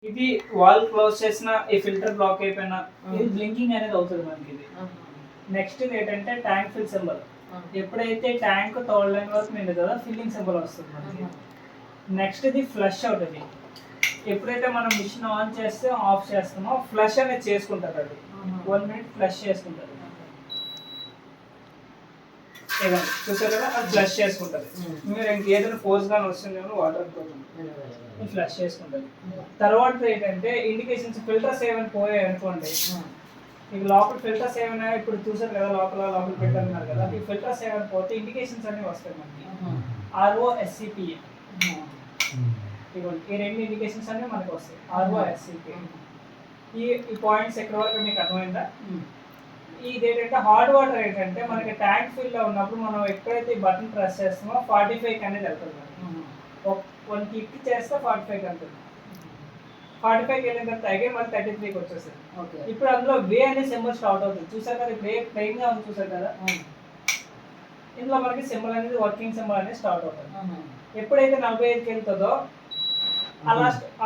ఇది wall close చేసిన ఈ ఫిల్టర్ బ్లాక్ అయిపోయినా ఇది బ్లింకింగ్ అనేది అవుతుంది మనకి ఇది. నెక్స్ట్ ఇది ఏంటంటే ట్యాంక్ ఫిల్ సింబల్. ఎప్పుడైతే ట్యాంక్ థర్డ్ లైన్ వరకు నిండుతుందో ఫిల్లింగ్ సింబల్ వస్తుంది మనకి. నెక్స్ట్ ఇది ఫ్లష్ అవుట్. ఇది ఎప్పుడైతే మనం మిషన్ ఆన్ చేస్తే ఆఫ్ చేస్తామో ఫ్లష్ అనేది చేసుకుంటుంది. అది 1 మినిట్ ఫ్లష్ చేసుకుంటుంది. చూసారు కదా, అది ఫ్లష్ చేసుకుంటుంది. మీరు ఏదైనా ఫోర్స్ కానీ వస్తుందేమో వాటర్ ఫ్లష్ చేసుకుంటుంది. తర్వాత ఏంటంటే ఇండికేషన్స్ ఫిల్టర్స్ ఏమైనా పోయాయి అనుకోండి, ఇక లోపల ఫిల్టర్స్ ఏమైనా ఇప్పుడు చూసారు కదా లోపల పెట్టన్నారు కదా, ఈ ఫిల్టర్స్ ఏమైనా పోతే ఇండికేషన్స్ అన్ని వస్తాయి మనకి. ROSCPA ఇవ్వండి, ఈ 2 ఇండికేషన్స్ అన్ని మనకి వస్తాయి. ROSCPA ఈ పాయింట్స్ ఎక్కడ వరకు మీకు అర్థమైందా? ఇది ఏంటంటే హాట్ వాటర్ ఏంటంటే మనకి ట్యాంక్ ఫిల్ లో ఉన్నప్పుడు మనం ఎక్కడైతే బటన్ ప్రెస్ చేస్తామో 45 అనేది వెళ్తుంది. 1 క్లిక్ చేస్తే 45 వెళ్తుంది. 45 వెళ్ళిన తర్వాత అగైన్ మళ్ళీ 33కి వచ్చేస్తుంది. ఇప్పుడు అందులో వే అనే సింబల్ స్టార్ట్ అవుతుంది. చూసారు కదా, వే ప్లెయిన్ గా ఉంది చూసారు కదా, ఇందులో మనకి సింబల్ అనేది వర్కింగ్ సింబల్ అనేది స్టార్ట్ అవుతుంది. ఎప్పుడైతే 45కి వెళ్తుందో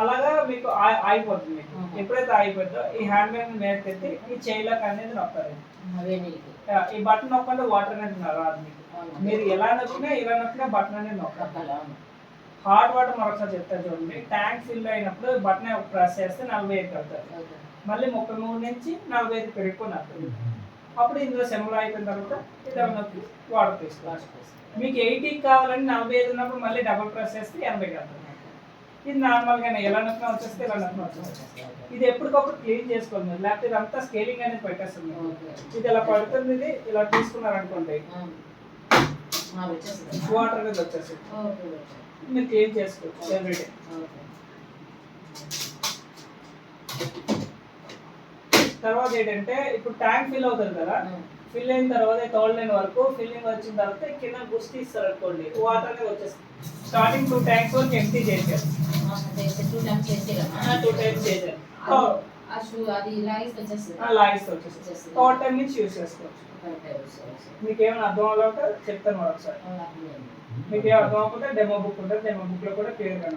అలాగా మీకు ఆగిపోతుంది. ఎప్పుడైతే ఆగిపోతుందో ఈ హ్యాండ్ బ్యాగ్ మీద ఎత్తి ఈ చైలాక్ అనేది నొక్కాలి. ఈ బటన్ నొక్కంటే వాటర్ అనేది రాదు మీకు. మీరు ఎలా నొక్కినా బటన్ అనేది నొక్కాలి. హాట్ వాటర్ మరొకసారి చెప్తాను చూడండి. ట్యాంక్ ఫిల్ అయినప్పుడు బటన్ ప్రెస్ చేస్తే 45 అవుతుంది. మళ్ళీ 33 నుంచి 45 పెరుగుకొని వస్తుంది. అప్పుడు ఇందులో సింబల్ అయిపోయిన తర్వాత ఇలా నొక్కి వాటర్ తీసుకోవాలి. మీకు 80 కావాలని 45 ఉన్నప్పుడు మళ్ళీ డబుల్ ప్రెస్ చేస్తే 80 అవుతుంది. ఇది నార్మల్గానే ఎలా నొక్కినా వచ్చేస్తే ఇలా నొక్కినా వచ్చేస్తుంది. ఇది ఎప్పటికప్పుడు క్లీన్ చేసుకోవాలి మీరు, లేకపోతే ఇదంతా స్కేలింగ్ అనేది పెట్టేస్తుంది. ఇది ఇలా పడుతుంది, ఇది ఇలా తీసుకున్నారు అనుకోండి వాటర్ అనేది వచ్చేస్తుంది. మీరు క్లీన్ చేసుకోవచ్చు ఎవ్రీడే. తర్వాత ఏంటంటే ఇప్పుడు ట్యాంక్ ఫిల్ అవుతుంది కదా, ఫిల్ అయిన తర్వాత థర్డ్ లైన్ వరకు ఫిల్లింగ్ వచ్చిన తర్వాత కింద బుష్ తీస్తారు అనుకోండి, వాటర్ అనేది వచ్చేస్తుంది. స్టార్టింగ్ 2 ట్యాంక్స్ వరకు ఎంటీ చేశారు. 2 టైమ్స్ చేశారు. లాగిస్తే వచ్చేస్తుంది. థర్డ్ టైం నుంచి యూజ్ చేసుకోవచ్చు. మీకు ఏమైనా అర్థం అవ్వకపోతే చెప్తాను మరొకసారి. మీకు ఏమైనా అర్థం అవ్వకపోతే డెమో బుక్ ఉంటుంది, డెమో బుక్ లో కూడా క్లియర్ గా